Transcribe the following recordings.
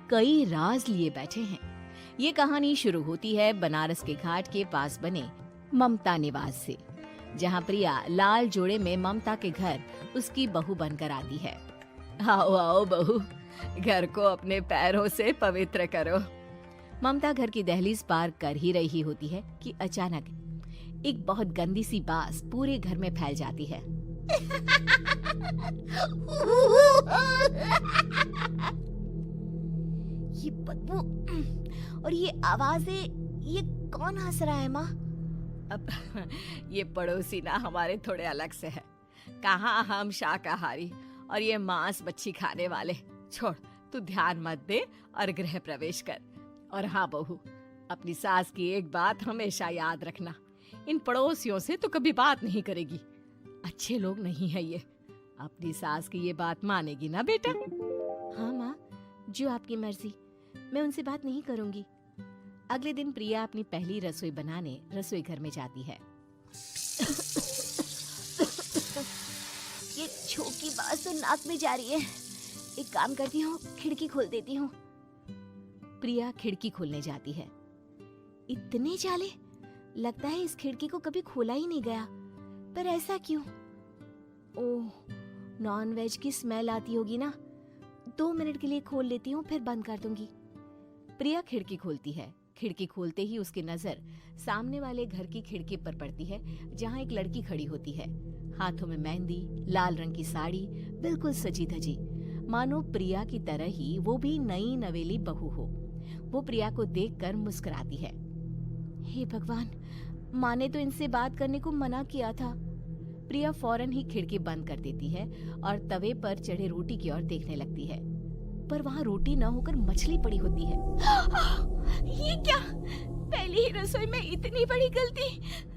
कई राज लिए बैठे हैं। ये कहानी शुरू होती है बनारस के घाट के पास बने ममता निवास से, जहाँ प्रिया लाल जोड़े में ममता के घर उसकी बहू बनकर आती है। आओ आओ बहू, घर को अपने पैरों से पवित्र करो। ममता घर की दहलीज पार कर ही रही होती है कि अचानक एक बहुत गंदी सी बास पूरे घर में फैल जाती है। ये बदबू और ये आवाजें, ये कौन हंस रहा है माँ? अब ये पड़ोसी ना हमारे थोड़े अलग से है। कहाँ हम शाकाहारी और ये मांस मच्छी खाने वाले। छोड़, तू ध्यान मत दे और गृह प्रवेश कर। और हाँ बहू, अपनी सास की एक बात हमेशा याद रखना, इन पड़ोसियों से तो कभी बात नहीं करेगी। अच्छे लोग नहीं है ये। अपनी सास की ये बात मानेगी ना बेटा? हाँ माँ, जो आपकी मर्जी, मैं उनसे बात नहीं करूंगी। अगले दिन प्रिया अपनी पहली रसोई बनाने रसोई घर में जाती है। ये छोकी बात तो नाक में जा रही है। एक काम करती हूँ, खिड़की खोल देती हूँ। प्रिया खिड़की खोलने जाती है। इतने जाले, लगता है इस खिड़की को कभी खोला ही नहीं गया। पर ऐसा क्यों? ओह, नॉन वेज की स्मेल आती होगी ना। 2 मिनट के लिए खोल लेती हूँ, फिर बंद कर दूंगी। प्रिया खिड़की खोलती है। खिड़की खोलते ही उसकी नजर सामने वाले घर की खिड़की पर पड़ती है, जहाँ एक लड़की खड़ी होती है। हाथों में मेहंदी, लाल रंग की साड़ी, बिल्कुल सजी धजी, मानो प्रिया की तरह ही वो भी नई नवेली बहू हो। वो प्रिया को देखकर मुस्कुराती है। हे भगवान, माँ ने तो इनसे बात करने को मना किया था। प्रिया फौरन ही खिड़की बंद कर देती है और तवे पर चढ़े रोटी की ओर देखने लगती है, पर वहाँ रोटी न होकर मछली पड़ी होती है। ये क्या? पहली ही रसोई में इतनी बड़ी गलती!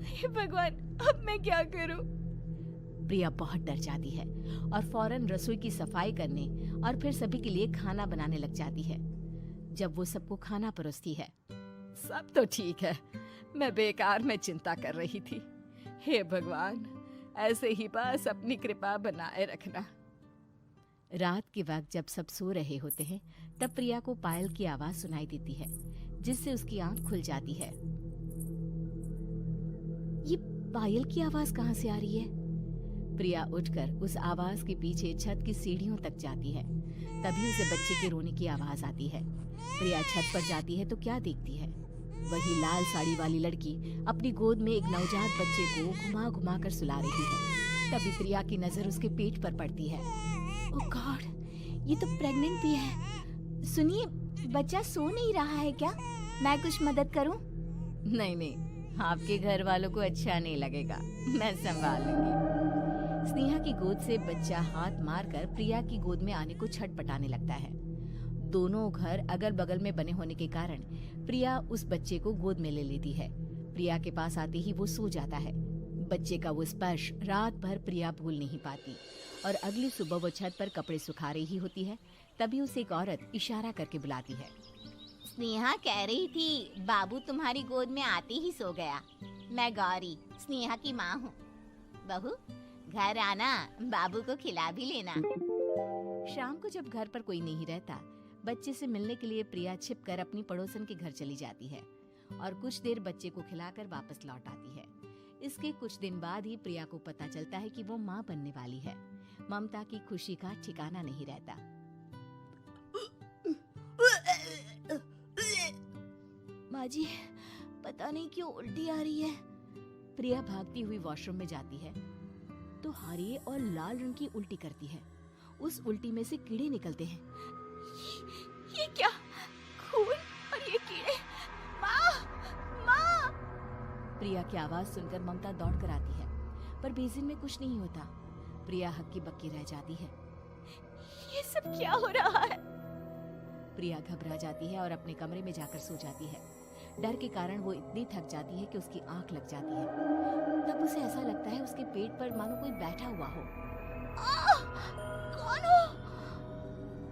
हे भगवान, अब मैं क्या करूं? प्रिया बहुत डर जाती है और फौरन रसोई की सफाई करने और फिर सभी के लिए खाना बनाने लग जाती है। जब वो सबको खाना परोसती है, सब तो ठीक है, मैं बेकार में चिंता कर रही थी। हे भगवान, ऐसे ही बस अपनी कृपा बनाए रखना। रात के वक्त जब सब सो रहे होते हैं, तब प्रिया को पायल की आवाज सुनाई देती है, जिससे उसकी आंख खुल जाती है। ये पायल की आवाज कहाँ से आ रही है? प्रिया उठकर उस आवाज के पीछे छत की सीढ़ियों तक जाती है। तभी उसे बच्चे के रोने की आवाज आती है। प्रिया छत पर जाती है तो क्या देखती है? वही लाल साड़ी वाली लड़की अपनी गोद में एक नवजात बच्चे को घुमा घुमा कर सुला रही है। तभी प्रिया की नजर उसके पेट पर पड़ती है। ओह गॉड, ये तो प्रेग्नेंट भी है। सुनिए, बच्चा सो नहीं रहा है क्या? मैं कुछ मदद करूं? नहीं नहीं, आपके घर वालों को अच्छा नहीं लगेगा, मैं संभाल लूंगी। स्नेहा की गोद से बच्चा हाथ मारकर प्रिया की गोद में आने को छटपटाने लगता है। दोनों घर अगल बगल में बने होने के कारण प्रिया उस बच्चे को गोद में ले लेती है। प्रिया के पास आते ही वो सो जाता है। बच्चे का वो स्पर्श रात भर प्रिया भूल नहीं पाती और अगली सुबह वो छत पर कपड़े सुखा रही होती है। तभी उसे एक औरत इशारा करके बुलाती है। स्नेहा कह रही थी बाबू तुम्हारी गोद में आते ही सो गया। मैं गौरी, स्नेहा की माँ हूँ। बहू, घर आना, बाबू को खिला भी लेना। शाम को जब घर पर कोई नहीं रहता, बच्चे से मिलने के लिए प्रिया छिपकर अपनी पड़ोसन के घर चली जाती है और कुछ देर बच्चे को खिलाकर वापस लौट आती है। इसके कुछ दिन बाद ही प्रिया को पता चलता है कि वो माँ बनने वाली है। ममता की खुशी का ठिकाना नहीं रहता। माँ जी, पता नहीं क्यों उल्टी आ रही है। प्रिया भागती हुई वॉशरूम में जाती है तो हरे और लाल रंग की उल्टी करती है। उस उल्टी में से कीड़े निकलते हैं। ये क्या? खून और ये कीड़े! माँ! माँ! प्रिया की आवाज सुनकर ममता दौड़ कर आती है, पर बेसिन में कुछ नहीं होता। प्रिया हक्की बक्की रह जाती है। ये सब क्या हो रहा है? प्रिया घबरा जाती है और अपने कमरे में जाकर सो जाती है। डर के कारण वो इतनी थक जाती है कि उसकी आंख लग जाती है। तब उसे ऐसा लगता है उसके पेट पर मानो कोई बैठा हुआ हो। कौन हो?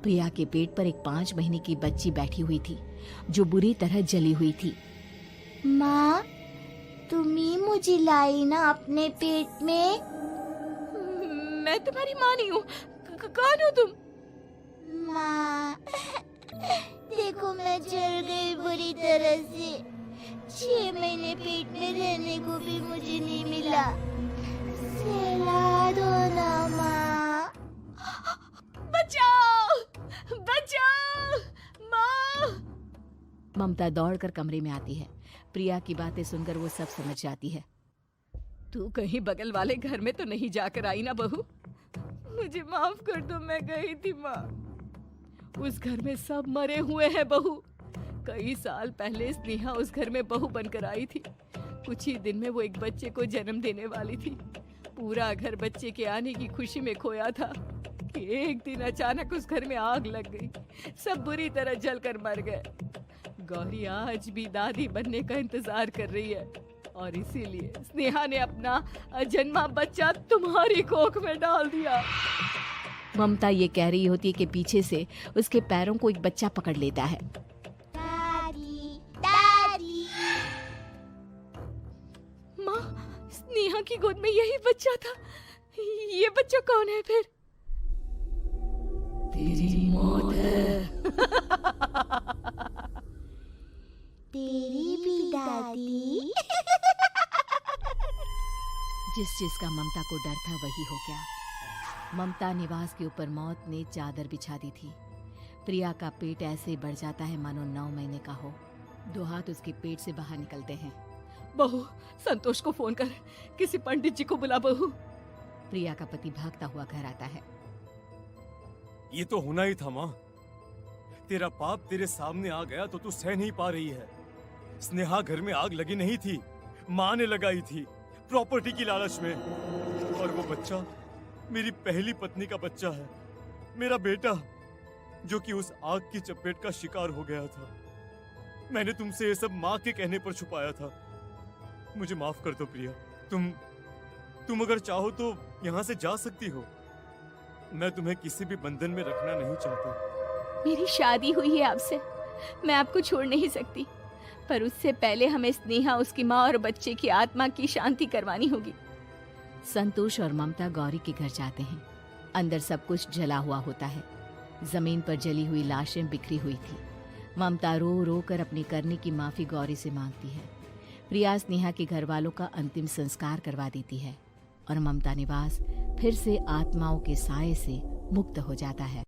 प्रिया के पेट पर एक 5 महीने की बच्ची बैठी हुई थी, जो बुरी तरह जली हुई थी। माँ, तुम ही मुझे लाई ना अपने पेट में? मैं तुम्हारी माँ नहीं हूँ। कौन हो तुम? माँ, मैं जल गई बुरी तरह से। 6 महीने पेट में रहने को भी मुझे नहीं मिला। सहला दो ना माँ। बचाओ, बचाओ, माँ। ममता दौड़कर कमरे में आती है। प्रिया की बातें सुनकर वो सब समझ जाती है। तू कहीं बगल वाले घर में तो नहीं जाकर आई ना बहू? मुझे माफ कर दो, मैं गई थी माँ। उस घर में सब मरे हुए हैं बहू। कई साल पहले स्नेहा उस घर में बहू बनकर आई थी। कुछ ही दिन में वो एक बच्चे को जन्म देने वाली थी। पूरा घर बच्चे के आने की खुशी में खोया था कि एक दिन अचानक उस घर में आग लग गई। सब बुरी तरह जलकर मर गए। गौरी आज भी दादी बनने का इंतजार कर रही है और इसीलिए स्नेहा ने अपना अजन्मा बच्चा तुम्हारी कोख में डाल दिया। ममता ये कह रही होती है कि पीछे से उसके पैरों को एक बच्चा पकड़ लेता है। दादी, दादी। माँ, स्नेहा की गोद में यही बच्चा था। ये बच्चा कौन है फिर? तेरी मौत है। तेरी भी दादी। जिस चीज का ममता को डर था वही हो गया। ममता निवास के ऊपर मौत ने चादर बिछा दी थी। प्रिया का पेट ऐसे बढ़ जाता है मानो 9 महीने का हो। 2 हाथ उसके पेट से बाहर निकलते हैं। बहू, संतोष को फोन कर, किसी पंडित जी को बुला बहू। प्रिया का पति भागता हुआ घर आता है। ये तो होना ही था माँ। तेरा पाप तेरे सामने आ गया तो तू सह नहीं पा रही है। स्नेहा घर में आग लगी नहीं थी, माँ ने लगाई थी, प्रॉपर्टी की लालच में। और वो बच्चा मेरी पहली पत्नी का बच्चा है, मेरा बेटा, जो कि उस आग की चपेट का शिकार हो गया था। मैंने तुमसे ये सब माँ के कहने पर छुपाया था। मुझे माफ कर दो प्रिया। तुम अगर चाहो तो यहाँ से जा सकती हो। मैं तुम्हें किसी भी बंधन में रखना नहीं चाहता। मेरी शादी हुई है आपसे, मैं आपको छोड़ नहीं सकती, पर उससे पहले हमें स्नेहा, उसकी माँ और बच्चे की आत्मा की शांति करवानी होगी। संतोष और ममता गौरी के घर जाते हैं। अंदर सब कुछ जला हुआ होता है। जमीन पर जली हुई लाशें बिखरी हुई थी। ममता रो रो कर अपने करने की माफी गौरी से मांगती है। प्रिया स्नेहा के घर वालों का अंतिम संस्कार करवा देती है और ममता निवास फिर से आत्माओं के साए से मुक्त हो जाता है।